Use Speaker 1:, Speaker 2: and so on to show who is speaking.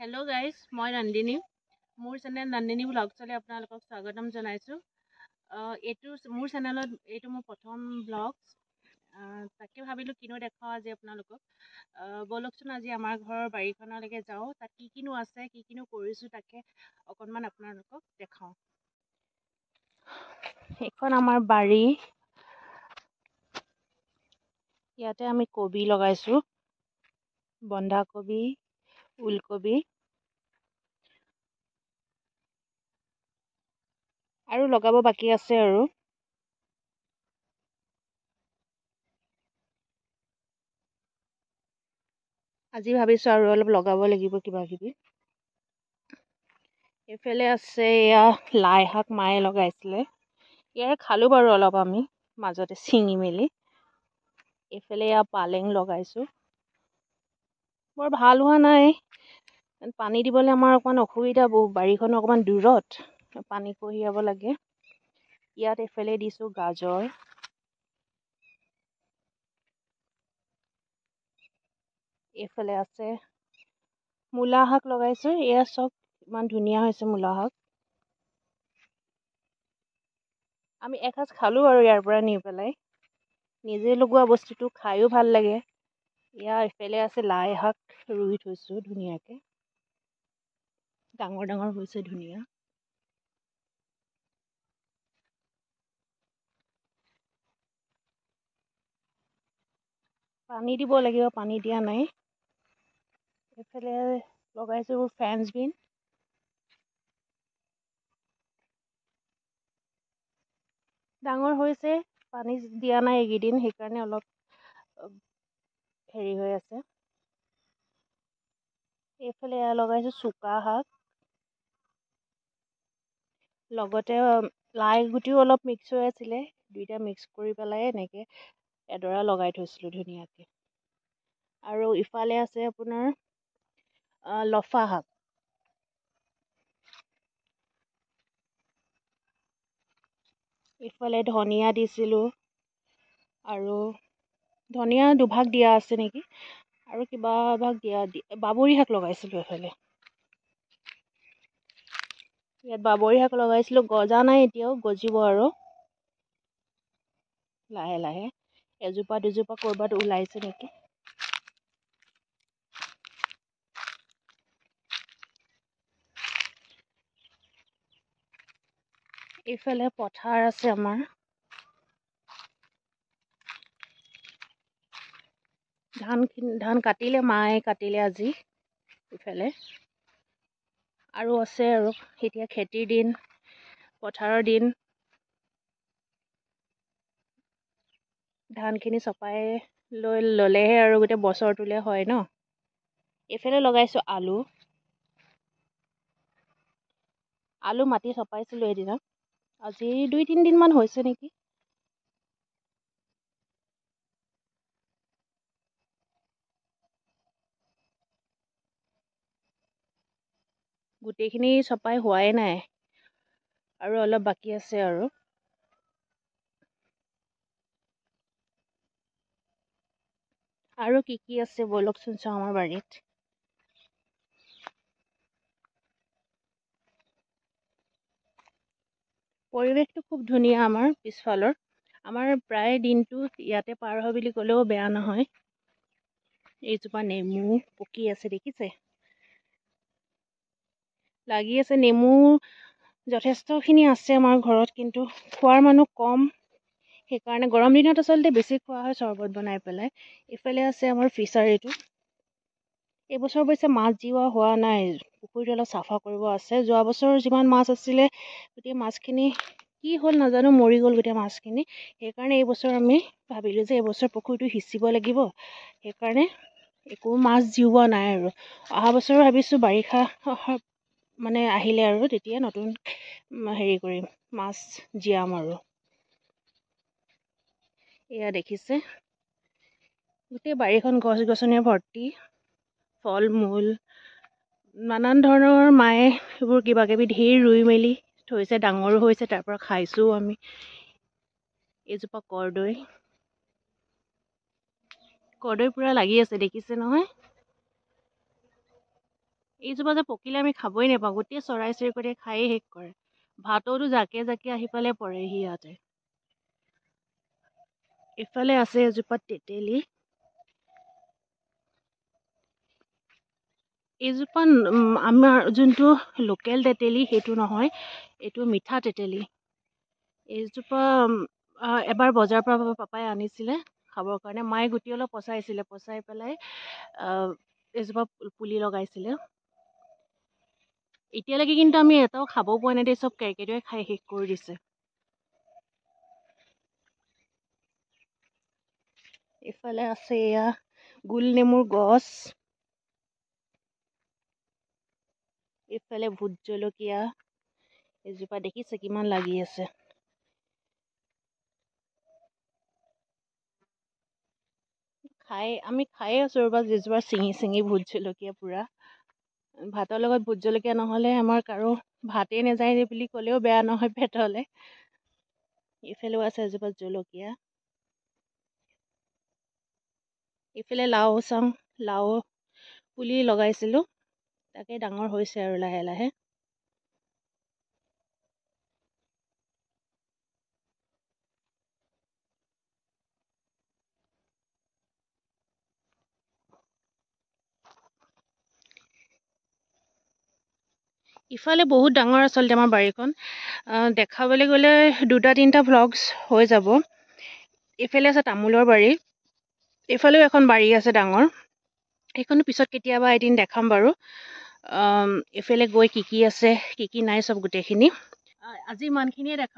Speaker 1: Hello' guys, মই নন্দিনী। মোৰ channel Nandini ব্লগছলৈ আপোনালোকক স্বাগতম জনাইছোঁ। মোৰ চেনেলত এইটো মোৰ প্ৰথম ব্লগছ। তাকে ভাবিলোঁ কিনো দেখাওঁ আজি আপোনালোকক। ব'লকচোন আজি আমাৰ ঘৰৰ বাৰীখনলৈকে যাওঁ। তাত কি কিনো আছে, কি কিনো কৰিছোঁ তাকে অকণমান আপোনালোকক দেখাওঁ। এইখন আমাৰ বাৰী। ইয়াতে আমি কবি লগাইছোঁ, বন্ধাকবি, ওলকবি আৰু লগাব বাকী আছে আৰু। আজি ভাবিছোঁ আৰু অলপ লগাব লাগিব কিবা কিবি। এইফালে আছে এয়া লাই শাক মায়ে লগাইছিলে। ইয়াৰে খালোঁ বাৰু অলপ আমি মাজতে ছিঙি মেলি। এইফালে এয়া পালেং লগাইছোঁ। বৰ ভাল হোৱা নাই। পানী দিবলৈ আমাৰ অকণমান অসুবিধা, বাৰীখন অকণমান দূৰত, পানী কঢ়িয়াব লাগে। ইয়াত এইফালে দিছোঁ গাজৰ, এইফালে আছে মূলা শাক লগাইছোঁ। এয়া চব ইমান ধুনীয়া হৈছে মূলা শাক। আমি এসাঁজ খালোঁ আৰু ইয়াৰ পৰা নি পেলাই। নিজে লগোৱা বস্তুটো খায়ো ভাল লাগে। এইফালে আছে লাই শাক ৰুই থৈছোঁ ধুনীয়াকৈ, ডাঙৰ ডাঙৰ হৈছে ধুনীয়া। পানী দিব লাগিব, পানী দিয়া নাই। এইফালে লগাইছোঁ ফ্ৰেঞ্চ বিন। ডাঙৰ হৈছে, পানী দিয়া নাই এইকেইদিন, সেইকাৰণে অলপ হেৰি হৈ আছে। এইফালে লগাইছোঁ চুকা শাক, লগতে লাই গুটিও অলপ মিক্স হৈ আছিলে, দুইটা মিক্স কৰি পেলাই এনেকৈ এডৰা লগাই থৈছিলোঁ ধুনীয়াকৈ। আৰু ইফালে আছে আপোনাৰ লফা শাক। ইফালে ধনিয়া দিছিলোঁ, আৰু ধনিয়া দুভাগ দিয়া আছে নেকি, আৰু কিবা এভাগ বাবৰি শাক লগাইছিলোঁ এফালে। ইয়াত বাবৰি শাক লগাইছিলোঁ, গজা নাই এতিয়াও, গজিব আৰু লাহে লাহে। এজোপা দুজোপা ক'ৰবাত ওলাইছে নেকি। এইফালে পথাৰ আছে আমাৰ। ধান কাটিলে, মায়ে কাটিলে আজি। ইফালে আৰু আছে, আৰু এতিয়া খেতিৰ দিন, পথাৰৰ দিন। ধানখিনি চপাই লৈ ল'লেহে আৰু গোটেই বছৰটোলৈ হয় ন। এইফালে লগাইছোঁ আলু। মাটি চপাইছিলোঁ এদিনত, আজি 2-3 দিনমান হৈছে নেকি। গোটেইখিনি চপাই হোৱাই নাই, আৰু অলপ বাকী আছে আৰু। আৰু কি কি আছে ব'লকচোন চাওঁ আমাৰ বাৰীত। পৰিৱেশটো খুব ধুনীয়া আমাৰ পিছফালৰ। আমাৰ প্ৰায় দিনটো ইয়াতে পাৰ হয় বুলি ক'লেও বেয়া নহয়। এইজোপা নেমু পকি আছে দেখিছে, লাগি আছে। নেমু যথেষ্টখিনি আছে আমাৰ ঘৰত, কিন্তু খোৱাৰ মানুহ কম। সেইকাৰণে গৰম দিনত আচলতে বেছি খোৱা হয় চৰবত বনাই পেলাই। এইফালে আছে আমাৰ ফিচাৰীটো। এইবছৰ অৱশ্যে মাছ জিওৱা হোৱা নাই, পুখুৰীটো অলপ চাফা কৰিব আছে। যোৱা বছৰ যিমান মাছ আছিলে, গোটেই মাছখিনি কি হ'ল নাজানো, মৰি গ'ল গোটেই মাছখিনি। সেইকাৰণে এইবছৰ আমি ভাবিলোঁ যে এইবছৰ পুখুৰীটো সিঁচিব লাগিব। সেইকাৰণে একো মাছ জিওৱা নাই আৰু। অহা বছৰ ভাবিছোঁ বাৰিষা মানে আহিলে আৰু তেতিয়া নতুন হেৰি কৰিম, মাছ জীয়াম আৰু। এয়া দেখিছে, গোটেই বাৰীখন গছ গছনিৰে ভৰ্তি, ফল মূল নানান ধৰণৰ। মায়ে সেইবোৰ কিবা কিবি ধেৰ ৰুই মেলি থৈছে, ডাঙৰো হৈছে, তাৰ পৰা খাইছোও আমি। এইজোপা কৰ্দৈ পূৰা লাগি আছে দেখিছে নহয়। এইজোপা যে পকিলে আমি খাবই নাপাওঁ, গোটেই চৰাই চিৰিকটিয়ে খায়ে শেষ কৰে। ভাততো জাকে জাকে আহি পেলাই পৰেহি ইয়াতে। ইফালে আছে এজোপা তেতেলী। এইজোপা আমাৰ যোনটো লোকেল তেতেলী সেইটো নহয়, এইটো মিঠা তেতেলী। এইজোপা এবাৰ বজাৰৰ পৰা পাপাই আনিছিলে খাবৰ কাৰণে। মায়ে গুটি অলপ পচাইছিলে, পচাই পেলাই এজোপা পুলি লগাইছিলে। এতিয়ালৈকে কিন্তু আমি এটাও খাবও পোৱা নাই দেই, চব কেৰ্কেটুৱাই খাই শেষ কৰি দিছে। এইফালে আছে এয়া গোল নেমুৰ গছ। এইফালে ভোট জলকীয়া এজোপা দেখিছে কিমান লাগি আছে। আমি খায়ে আছো ৰ'বা যিজোপা ছিঙি ছিঙি ভোট জলকীয়া পুৰা। ভাতৰ লগত ভোট জলকীয়া নহ'লে আমাৰ কাৰো ভাতেই নাযায় বুলি ক'লেও বেয়া নহয় পেটলে। ইফালেও আছে এজোপা জলকীয়া। ইফালে লাও চাং, লাও পুলি লগাইছিলোঁ, তাকে ডাঙৰ হৈছে আৰু লাহে লাহে। ইফালে বহুত ডাঙৰ আচলতে আমাৰ বাৰীখন। দেখাবলৈ গ'লে 2-3টা ভ্লগছ হৈ যাব। এইফালে আছে তামোলৰ বাৰী, এইফালেও এখন বাৰী আছে ডাঙৰ, সেইখনো পিছত কেতিয়াবা এদিন দেখাম বাৰু। এইফালে গৈ কি কি আছে কি কি নাই চব গোটেইখিনি আজি ইমানখিনিয়ে দেখা